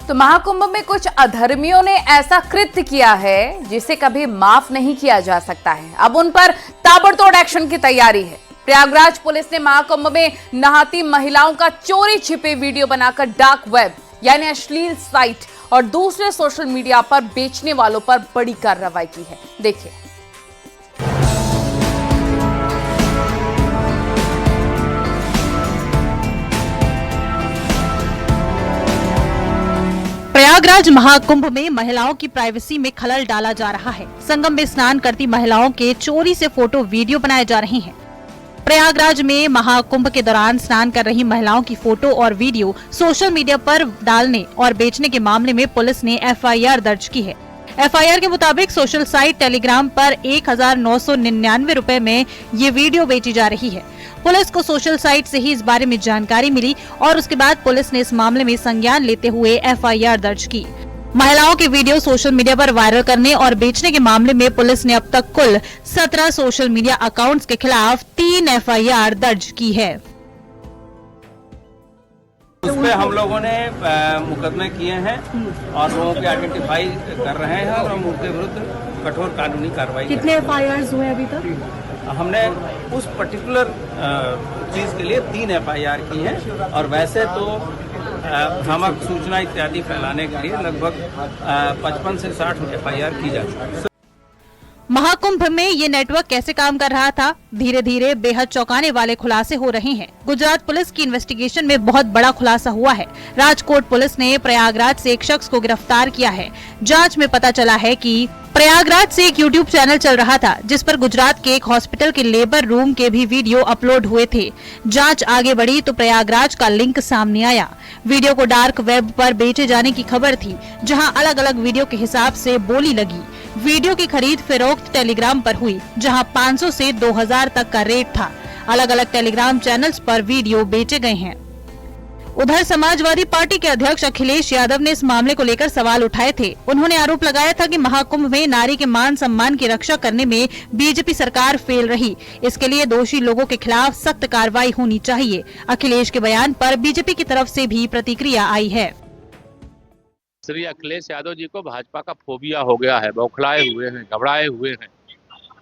तो महाकुंभ में कुछ अधर्मियों ने ऐसा कृत्य किया है जिसे कभी माफ नहीं किया जा सकता है। अब उन पर ताबड़तोड़ एक्शन की तैयारी है। प्रयागराज पुलिस ने महाकुंभ में नहाती महिलाओं का चोरी छिपे वीडियो बनाकर डार्क वेब यानी अश्लील साइट और दूसरे सोशल मीडिया पर बेचने वालों पर बड़ी कार्रवाई की है। देखिए। प्रयागराज महाकुंभ में महिलाओं की प्राइवेसी में खलल डाला जा रहा है। संगम में स्नान करती महिलाओं के चोरी से फोटो वीडियो बनाए जा रहे हैं। प्रयागराज में महाकुंभ के दौरान स्नान कर रही महिलाओं की फोटो और वीडियो सोशल मीडिया पर डालने और बेचने के मामले में पुलिस ने एफआईआर दर्ज की है। एफआईआर के मुताबिक सोशल साइट टेलीग्राम पर 1999 रुपए में ये वीडियो बेची जा रही है। पुलिस को सोशल साइट से ही इस बारे में जानकारी मिली और उसके बाद पुलिस ने इस मामले में संज्ञान लेते हुए एफआईआर दर्ज की। महिलाओं के वीडियो सोशल मीडिया पर वायरल करने और बेचने के मामले में पुलिस ने अब तक कुल 17 सोशल मीडिया अकाउंट्स के खिलाफ 3 एफआईआर दर्ज की है। उस पे हम लोगों ने मुकदमे किए हैं और लोगों के आइडेंटिफाई कर रहे हैं और हम उनके विरुद्ध कठोर कानूनी कार्रवाई। कितने एफआईआर हुए अभी तक? हमने उस पर्टिकुलर चीज के लिए 3 एफआईआर की हैं और वैसे तो भ्रामक सूचना इत्यादि फैलाने के लिए लगभग 55 से 60 एफआईआर की जा चुकी है। महाकुंभ में ये नेटवर्क कैसे काम कर रहा था, धीरे धीरे बेहद चौंकाने वाले खुलासे हो रहे हैं। गुजरात पुलिस की इन्वेस्टिगेशन में बहुत बड़ा खुलासा हुआ है। राजकोट पुलिस ने प्रयागराज से एक शख्स को गिरफ्तार किया है। जांच में पता चला है कि प्रयागराज से एक यूट्यूब चैनल चल रहा था जिस पर गुजरात के एक हॉस्पिटल के लेबर रूम के भी वीडियो अपलोड हुए थे। जांच आगे बढ़ी तो प्रयागराज का लिंक सामने आया। वीडियो को डार्क वेब पर बेचे जाने की खबर थी, जहां अलग अलग वीडियो के हिसाब से बोली लगी। वीडियो की खरीद फरोख्त टेलीग्राम पर हुई, जहां 500 से 2000 तक का रेट था। अलग अलग टेलीग्राम चैनल्स पर वीडियो बेचे गए हैं। उधर समाजवादी पार्टी के अध्यक्ष अखिलेश यादव ने इस मामले को लेकर सवाल उठाए थे। उन्होंने आरोप लगाया था कि महाकुंभ में नारी के मान सम्मान की रक्षा करने में बीजेपी सरकार फेल रही। इसके लिए दोषी लोगों के खिलाफ सख्त कार्रवाई होनी चाहिए। अखिलेश के बयान पर बीजेपी की तरफ से भी प्रतिक्रिया आई है। श्री अखिलेश यादव जी को भाजपा का फोबिया हो गया है, बौखलाए हुए हैं, घबराए हुए हैं।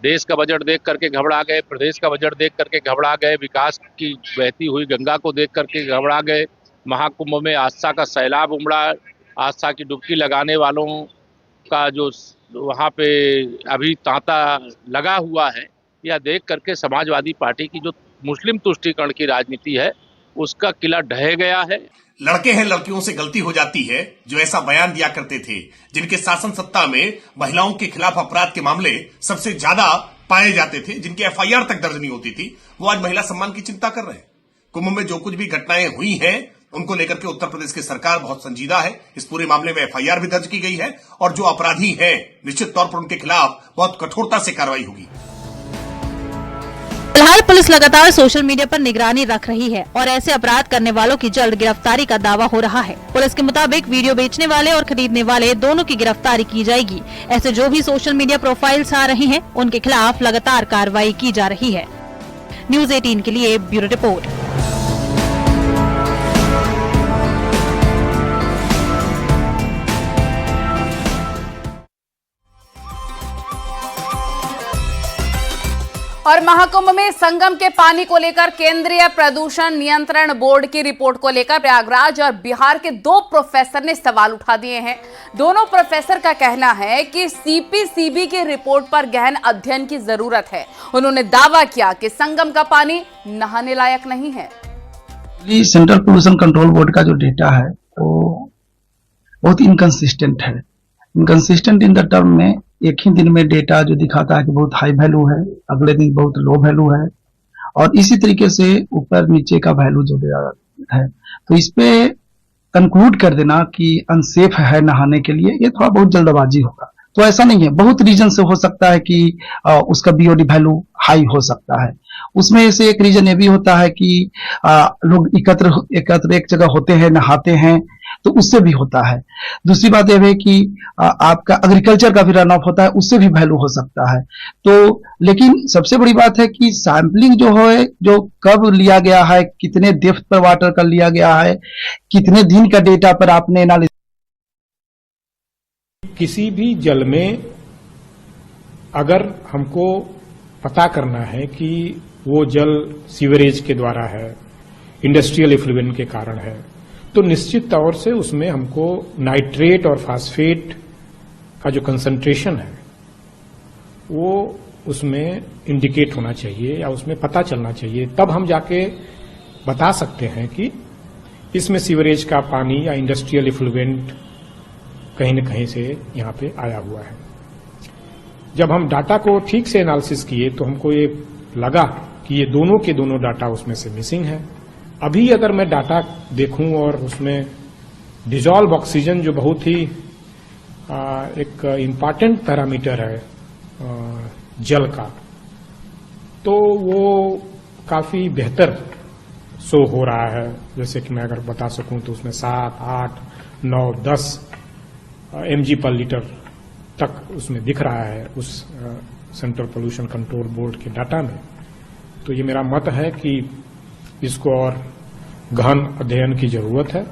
देश का बजट देख करके घबरा गए, प्रदेश का बजट देख करके घबरा गए, विकास की बहती हुई गंगा को देख करके घबरा गए। महाकुंभ में आस्था का सैलाब उमड़ा, आस्था की डुबकी लगाने वालों का जो वहाँ पे अभी तांता लगा हुआ है, यह देख करके समाजवादी पार्टी की जो मुस्लिम तुष्टीकरण की राजनीति है उसका किला ढह गया है। लड़के हैं लड़कियों से गलती हो जाती है जो ऐसा बयान दिया करते थे, जिनके शासन सत्ता में महिलाओं के खिलाफ अपराध के मामले सबसे ज्यादा पाए जाते थे, जिनकी एफआईआर तक दर्ज नहीं होती थी, वो आज महिला सम्मान की चिंता कर रहे हैं। कुंभ में जो कुछ भी घटनाएं हुई हैं उनको लेकर के उत्तर प्रदेश की सरकार बहुत संजीदा है। इस पूरे मामले में एफआईआर भी दर्ज की गई है और जो अपराधी हैं निश्चित तौर पर उनके खिलाफ बहुत कठोरता से कार्रवाई होगी। फिलहाल पुलिस लगातार सोशल मीडिया पर निगरानी रख रही है और ऐसे अपराध करने वालों की जल्द गिरफ्तारी का दावा हो रहा है। पुलिस के मुताबिक वीडियो बेचने वाले और खरीदने वाले दोनों की गिरफ्तारी की जाएगी। ऐसे जो भी सोशल मीडिया प्रोफाइल्स आ रहे हैं उनके खिलाफ लगातार कार्रवाई की जा रही है। न्यूज़ 18 के लिए ब्यूरो रिपोर्ट। और महाकुंभ में संगम के पानी को लेकर केंद्रीय प्रदूषण नियंत्रण बोर्ड की रिपोर्ट को लेकर प्रयागराज और बिहार के 2 प्रोफेसर ने सवाल उठा दिए हैं। दोनों प्रोफेसर का कहना है कि सीपीसीबी की रिपोर्ट पर गहन अध्ययन की जरूरत है। उन्होंने दावा किया कि संगम का पानी नहाने लायक नहीं है। सेंट्रल पोल्यूशन कंट्रोल बोर्ड का जो डेटा है वो बहुत इनकंसिस्टेंट है। इनकंसिस्टेंट इन द टर्म में एक ही दिन में डेटा जो दिखाता है कि बहुत हाई वैल्यू है, अगले दिन बहुत लो वैल्यू है और इसी तरीके से ऊपर नीचे का वैल्यू जो है, तो इस पे कंक्लूड कर देना कि अनसेफ है नहाने के लिए, ये थोड़ा बहुत जल्दबाजी होगा। तो ऐसा नहीं है, बहुत रीजन से हो सकता है कि उसका बीओडी वैल्यू हाई हो सकता है। उसमें से एक रीजन ये भी होता है कि लोग एकत्र एक जगह होते हैं, नहाते हैं, तो उससे भी होता है। दूसरी बात यह है कि आपका एग्रीकल्चर का भी रन ऑफ होता है, उससे भी वैल्यू हो सकता है। तो लेकिन सबसे बड़ी बात है कि सैंपलिंग जो है, जो कब लिया गया है, कितने डेप्थ पर वाटर का लिया गया है, कितने दिन का डेटा पर आपने एनालिसिस किसी भी जल में अगर हमको पता करना है कि वो जल सीवरेज के द्वारा है, इंडस्ट्रियल इफ्लुएंट के कारण है, तो निश्चित तौर से उसमें हमको नाइट्रेट और फास्फेट का जो कंसंट्रेशन है वो उसमें इंडिकेट होना चाहिए या उसमें पता चलना चाहिए। तब हम जाके बता सकते हैं कि इसमें सीवरेज का पानी या इंडस्ट्रियल इफ्लुएंट कहीं न कहीं से यहाँ पे आया हुआ है। जब हम डाटा को ठीक से एनालिसिस किए तो हमको ये लगा कि ये दोनों के दोनों डाटा उसमें से मिसिंग है। अभी अगर मैं डाटा देखूं और उसमें डिजॉल्व ऑक्सीजन जो बहुत ही एक इम्पॉर्टेंट पैरामीटर है जल का, तो वो काफी बेहतर शो हो रहा है। जैसे कि मैं अगर बता सकूं तो उसमें 7, 8, 9, 10 mg पर लीटर तक उसमें दिख रहा है उस सेंट्रल पोल्यूशन कंट्रोल बोर्ड के डाटा में। तो ये मेरा मत है कि इसको और गहन अध्ययन की जरूरत है।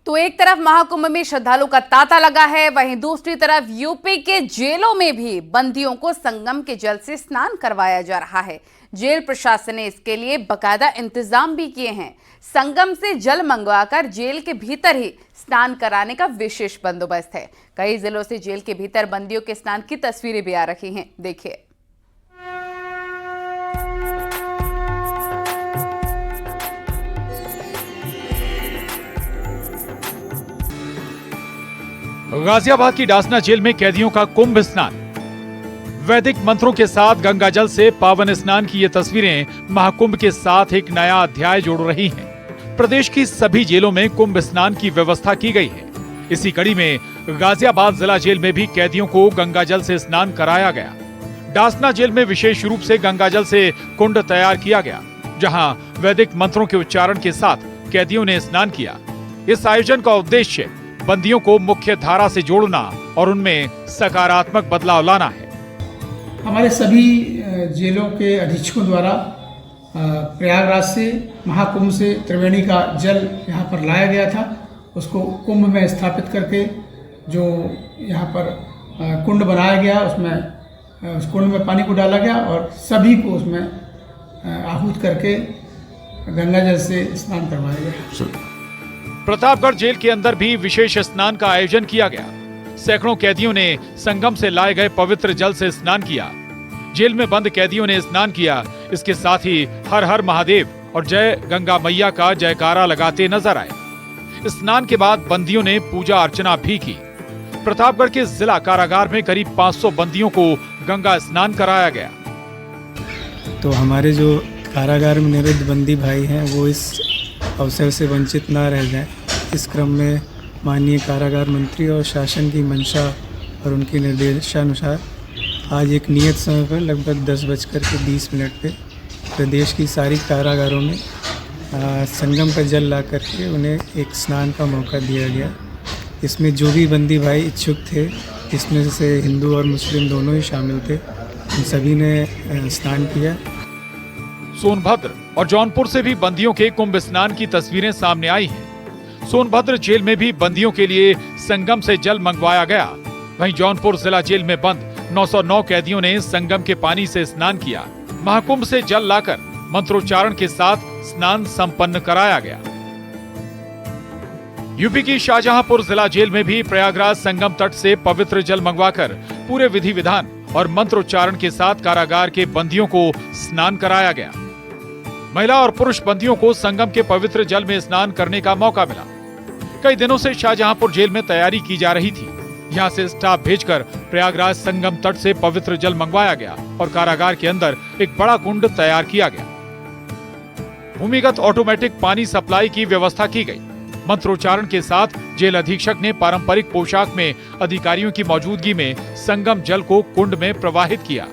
तो एक तरफ महाकुंभ में श्रद्धालु का तांता लगा है, वहीं दूसरी तरफ यूपी के जेलों में भी बंदियों को संगम के जल से स्नान करवाया जा रहा है। जेल प्रशासन ने इसके लिए बकायदा इंतजाम भी किए हैं। संगम से जल मंगवाकर जेल के भीतर ही स्नान कराने का विशेष बंदोबस्त है। कई जिलों से जेल के भीतर बंदियों के स्नान की तस्वीरें भी आ रही हैं, देखिए। गाजियाबाद की डासना जेल में कैदियों का कुंभ स्नान। वैदिक मंत्रों के साथ गंगा जल से पावन स्नान की ये तस्वीरें महाकुंभ के साथ एक नया अध्याय जोड़ रही हैं। प्रदेश की सभी जेलों में कुंभ स्नान की व्यवस्था की गई है। इसी कड़ी में गाजियाबाद जिला जेल में भी कैदियों को गंगा जल से स्नान कराया गया। डासना जेल में विशेष रूप से गंगा जल से कुंड तैयार किया गया, जहां वैदिक मंत्रों के उच्चारण के साथ कैदियों ने स्नान किया। इस आयोजन का उद्देश्य बंदियों को मुख्य धारा से जोड़ना और उनमें सकारात्मक बदलाव लाना है। हमारे सभी जेलों के अधीक्षकों द्वारा प्रयागराज से महाकुंभ से त्रिवेणी का जल यहाँ पर लाया गया था। उसको कुंभ में स्थापित करके जो यहाँ पर कुंड बनाया गया, उसमें उस कुंड में पानी को डाला गया और सभी को उसमें आहूत करके गंगा जल से स्नान करवाया गया। प्रतापगढ़ जेल के अंदर भी विशेष स्नान का आयोजन किया गया। सैकड़ों कैदियों ने संगम से लाए गए पवित्र जल से स्नान किया। जेल में बंद कैदियों ने स्नान किया। इसके साथ ही हर हर महादेव और जय गंगा मैया का जयकारा लगाते नजर आए। स्नान के बाद बंदियों ने पूजा अर्चना भी की। प्रतापगढ़ के जिला कारागार में करीब 500 बंदियों को गंगा स्नान कराया गया। तो हमारे जो कारागार में निरुद्ध बंदी भाई हैं वो इस अवसर से वंचित ना रह जाएं। इस क्रम में माननीय कारागार मंत्री और शासन की मंशा और उनके निर्देशानुसार आज एक नियत समय पर लगभग 10:20 पे प्रदेश की सारी कारागारों में संगम का जल ला करके उन्हें एक स्नान का मौका दिया गया। इसमें जो भी बंदी भाई इच्छुक थे, इसमें से हिंदू और मुस्लिम दोनों ही शामिल थे, उन सभी ने स्नान किया। सोनभद्र और जौनपुर से भी बंदियों के कुंभ स्नान की तस्वीरें सामने आई हैं। सोनभद्र जेल में भी बंदियों के लिए संगम से जल मंगवाया गया। वहीं जौनपुर जिला जेल में बंद 909 कैदियों ने संगम के पानी से स्नान किया। महाकुंभ से जल लाकर मंत्रोच्चारण के साथ स्नान संपन्न कराया गया। यूपी की शाहजहांपुर जिला जेल में भी प्रयागराज संगम तट से पवित्र जल मंगवाकर पूरे विधि विधान और मंत्रोच्चारण के साथ कारागार के बंदियों को स्नान कराया गया। महिला और पुरुष बंदियों को संगम के पवित्र जल में स्नान करने का मौका मिला। कई दिनों से शाहजहांपुर जेल में तैयारी की जा रही थी। यहाँ से स्टाफ भेजकर प्रयागराज संगम तट से पवित्र जल मंगवाया गया और कारागार के अंदर एक बड़ा कुंड तैयार किया गया। भूमिगत ऑटोमेटिक पानी सप्लाई की व्यवस्था की गई। मंत्रोच्चारण के साथ जेल अधीक्षक ने पारंपरिक पोशाक में अधिकारियों की मौजूदगी में संगम जल को कुंड में प्रवाहित किया।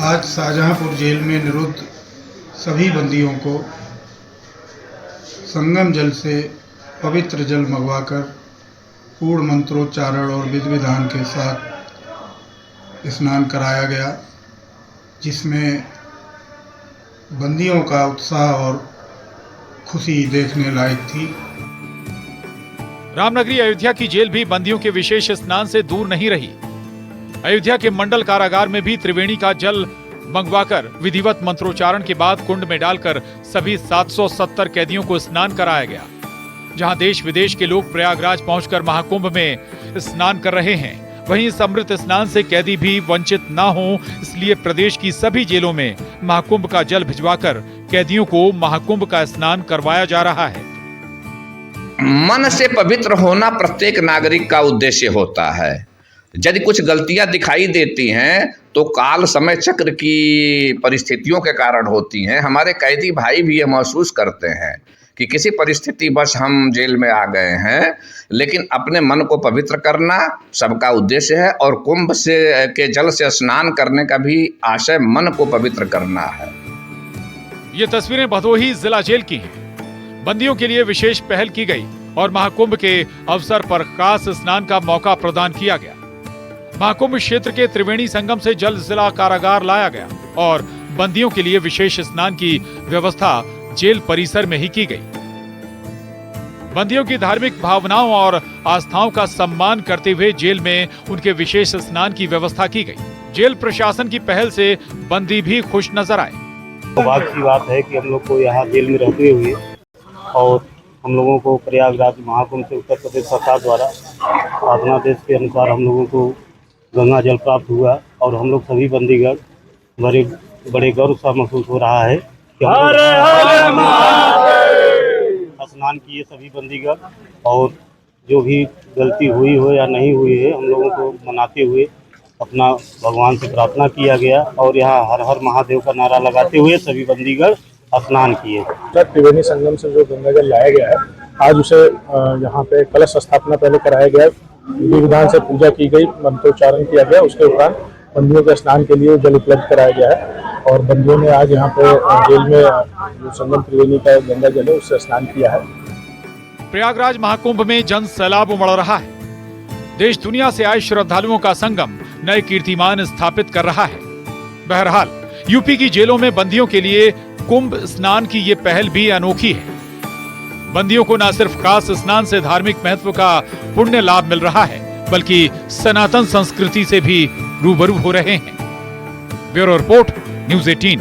आज शाहजहांपुर जेल में निरुद्ध सभी बंदियों को संगम जल से पवित्र जल मंगवाकर पूर्ण मंत्रोच्चारण और विधि विधान के साथ स्नान कराया गया, जिसमें बंदियों का उत्साह और खुशी देखने लायक थी। रामनगरी अयोध्या की जेल भी बंदियों के विशेष स्नान से दूर नहीं रही। अयोध्या के मंडल कारागार में भी त्रिवेणी का जल मंगवाकर विधिवत मंत्रोच्चारण के बाद कुंड में डालकर सभी 770 कैदियों को स्नान कराया गया। जहां देश विदेश के लोग प्रयागराज पहुंचकर महाकुंभ में स्नान कर रहे हैं, वहीं इस अमृत स्नान से कैदी भी वंचित न हों, इसलिए प्रदेश की सभी जेलों में महाकुंभ का जल भिजवाकर कैदियों को महाकुंभ का स्नान करवाया जा रहा है। मन से पवित्र होना प्रत्येक नागरिक का उद्देश्य होता है। यदि कुछ गलतियां दिखाई देती हैं तो काल समय चक्र की परिस्थितियों के कारण होती हैं। हमारे कैदी भाई भी ये महसूस करते हैं कि किसी परिस्थिति बस हम जेल में आ गए हैं, लेकिन अपने मन को पवित्र करना सबका उद्देश्य है और कुंभ से के जल से स्नान करने का भी आशय मन को पवित्र करना है। ये तस्वीरें भदोही जिला जेल की हैं। बंदियों के लिए विशेष पहल की गई और महाकुंभ के अवसर पर खास स्नान का मौका प्रदान किया गया। महाकुंभ क्षेत्र के त्रिवेणी संगम से जल जिला कारागार लाया गया और बंदियों के लिए विशेष स्नान की व्यवस्था जेल परिसर में ही की गई। बंदियों की धार्मिक भावनाओं और आस्थाओं का सम्मान करते हुए जेल में उनके विशेष स्नान की व्यवस्था की गई। जेल प्रशासन की पहल से बंदी भी खुश नजर आए। सौभाग्य की बात है कि हम लोग को यहाँ जेल में रहते हुए और हम लोगों को प्रयागराज महाकुंभ से उत्तर प्रदेश सरकार द्वारा साधनादेश के अनुसार हम लोगों को गंगा जल प्राप्त हुआ और हम लोग सभी बंदीगण बड़े गर्व सा महसूस हो रहा है कि स्नान किए सभी बंदीगण और जो भी गलती हुई हो या नहीं हुई है हम लोगों को मनाते हुए अपना भगवान से प्रार्थना किया गया और यहाँ हर हर महादेव का नारा लगाते हुए सभी बंदीगण स्नान किए। त्रिवेणी संगम से जो गंगा जल लाया गया है, आज उसे यहाँ पे कलश स्थापना पहले कराया गया, विधि विधान से पूजा की गई, मंत्रोच्चारण किया गया। उसके उपरांत बंदियों के स्नान के लिए जल उपलब्ध कराया गया है और बंदियों ने आज यहाँ पे जेल में जो संगम त्रिवेणी का गंगा जल है उससे स्नान किया है। प्रयागराज महाकुंभ में जन सैलाब उमड़ रहा है। देश दुनिया से आए श्रद्धालुओं का संगम नए कीर्तिमान स्थापित कर रहा है। बहरहाल यूपी की जेलों में बंदियों के लिए कुंभ स्नान की ये पहल भी अनोखी है। बंदियों को न सिर्फ खास स्नान से धार्मिक महत्व का पुण्य लाभ मिल रहा है, बल्कि सनातन संस्कृति से भी रूबरू हो रहे हैं। Bureau report, news 18।